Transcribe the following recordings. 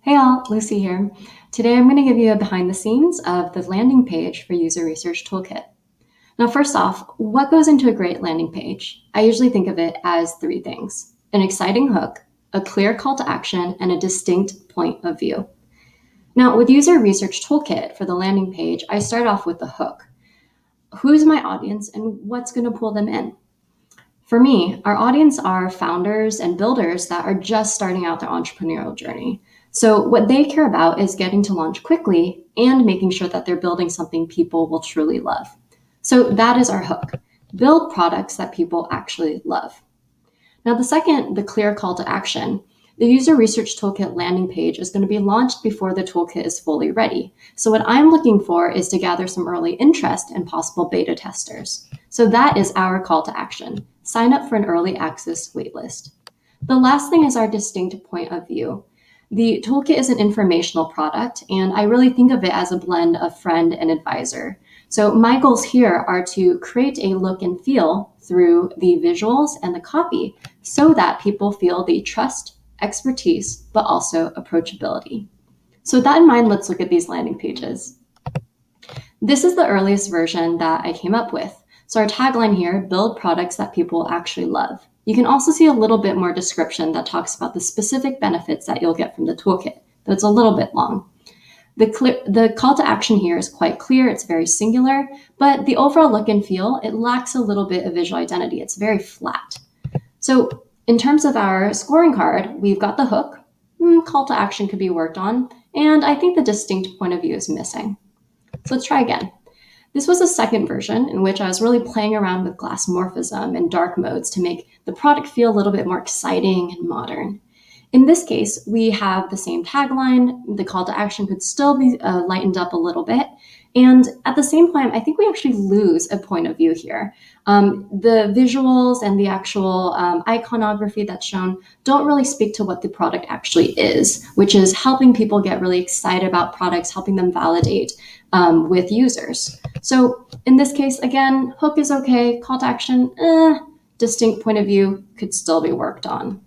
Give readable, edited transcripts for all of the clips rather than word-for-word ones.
Hey all, Lucy here. Today I'm going to give you a behind the scenes of the landing page for User Research Toolkit. Now, first off, what goes into a great landing page? I usually think of it as three things: an exciting hook, a clear call to action, and a distinct point of view. Now, with User Research Toolkit for the landing page, I start off with the hook. Who's my audience and what's going to pull them in? For me, our audience are founders and builders that are just starting out their entrepreneurial journey. So what they care about is getting to launch quickly and making sure that they're building something people will truly love. So that is our hook. Build products that people actually love. Now, the second, the clear call to action. The User Research Toolkit landing page is going to be launched before the toolkit is fully ready. So what I'm looking for is to gather some early interest in possible beta testers. So that is our call to action. Sign up for an early access waitlist. The last thing is our distinct point of view. The toolkit is an informational product, and I really think of it as a blend of friend and advisor. So my goals here are to create a look and feel through the visuals and the copy so that people feel the trust, expertise, but also approachability. So with that in mind, let's look at these landing pages. This is the earliest version that I came up with. So our tagline here, build products that people actually love. You can also see a little bit more description that talks about the specific benefits that you'll get from the toolkit, though it's a little bit long. The call to action here is quite clear, it's very singular, but the overall look and feel, it lacks a little bit of visual identity. It's very flat. So in terms of our scoring card, we've got the hook, call to action could be worked on, and I think the distinct point of view is missing. So let's try again. This was a second version in which I was really playing around with glass morphism and dark modes to make the product feel a little bit more exciting and modern. In this case, we have the same tagline. The call to action could still be lightened up a little bit. And at the same time, I think we actually lose a point of view here. The visuals and the actual iconography that's shown don't really speak to what the product actually is, which is helping people get really excited about products, helping them validate with users. So in this case, again, hook is okay, call to action, distinct point of view could still be worked on.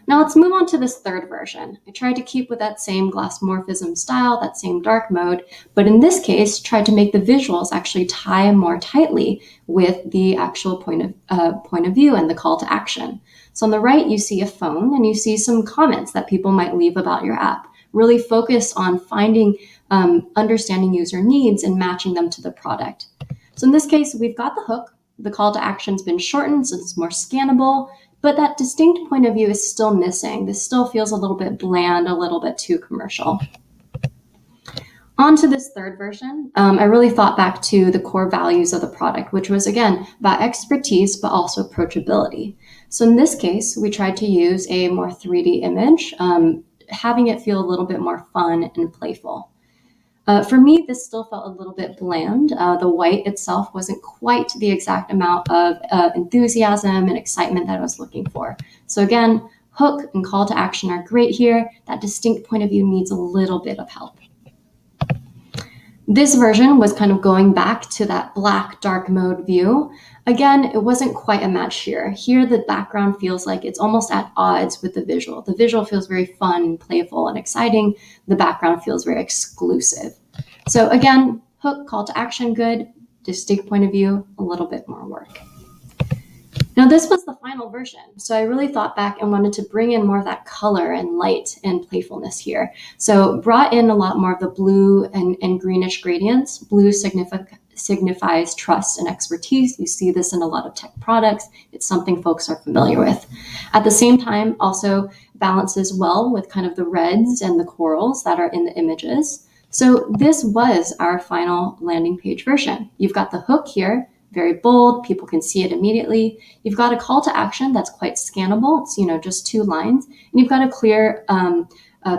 Now let's move on to this third version. I tried to keep with that same glass morphism style, that same dark mode, but in this case, tried to make the visuals actually tie more tightly with the actual point of view and the call to action. So on the right, you see a phone and you see some comments that people might leave about your app. Really focus on finding, understanding user needs and matching them to the product. So in this case, we've got the hook. The call to action's been shortened so it's more scannable, but that distinct point of view is still missing. This still feels a little bit bland, a little bit too commercial. On to this third version, I really thought back to the core values of the product, which was, again, about expertise, but also approachability. So in this case, we tried to use a more 3D image, having it feel a little bit more fun and playful. For me, this still felt a little bit bland. The white itself wasn't quite the exact amount of enthusiasm and excitement that I was looking for. So again, hook and call to action are great here. That distinct point of view needs a little bit of help. This version was kind of going back to that black dark mode view. Again, it wasn't quite a match here. Here, the background feels like it's almost at odds with the visual. The visual feels very fun, playful, and exciting. The background feels very exclusive. So again, hook, call to action, good. Distinct point of view, a little bit more work. Now, this was the final version. So I really thought back and wanted to bring in more of that color and light and playfulness here. So brought in a lot more of the blue and greenish gradients. Blue signifies trust and expertise. You see this in a lot of tech products. It's something folks are familiar with. At the same time, also balances well with kind of the reds and the corals that are in the images. So this was our final landing page version. You've got the hook here, very bold, people can see it immediately. You've got a call to action that's quite scannable. It's, just 2 lines. And you've got a clear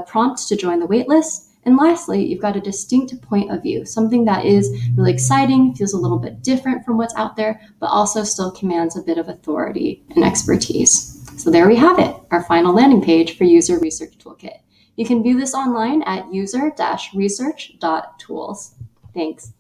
prompt to join the waitlist. And lastly, you've got a distinct point of view, something that is really exciting, feels a little bit different from what's out there, but also still commands a bit of authority and expertise. So there we have it, our final landing page for User Research Toolkit. You can view this online at user-research.tools. Thanks.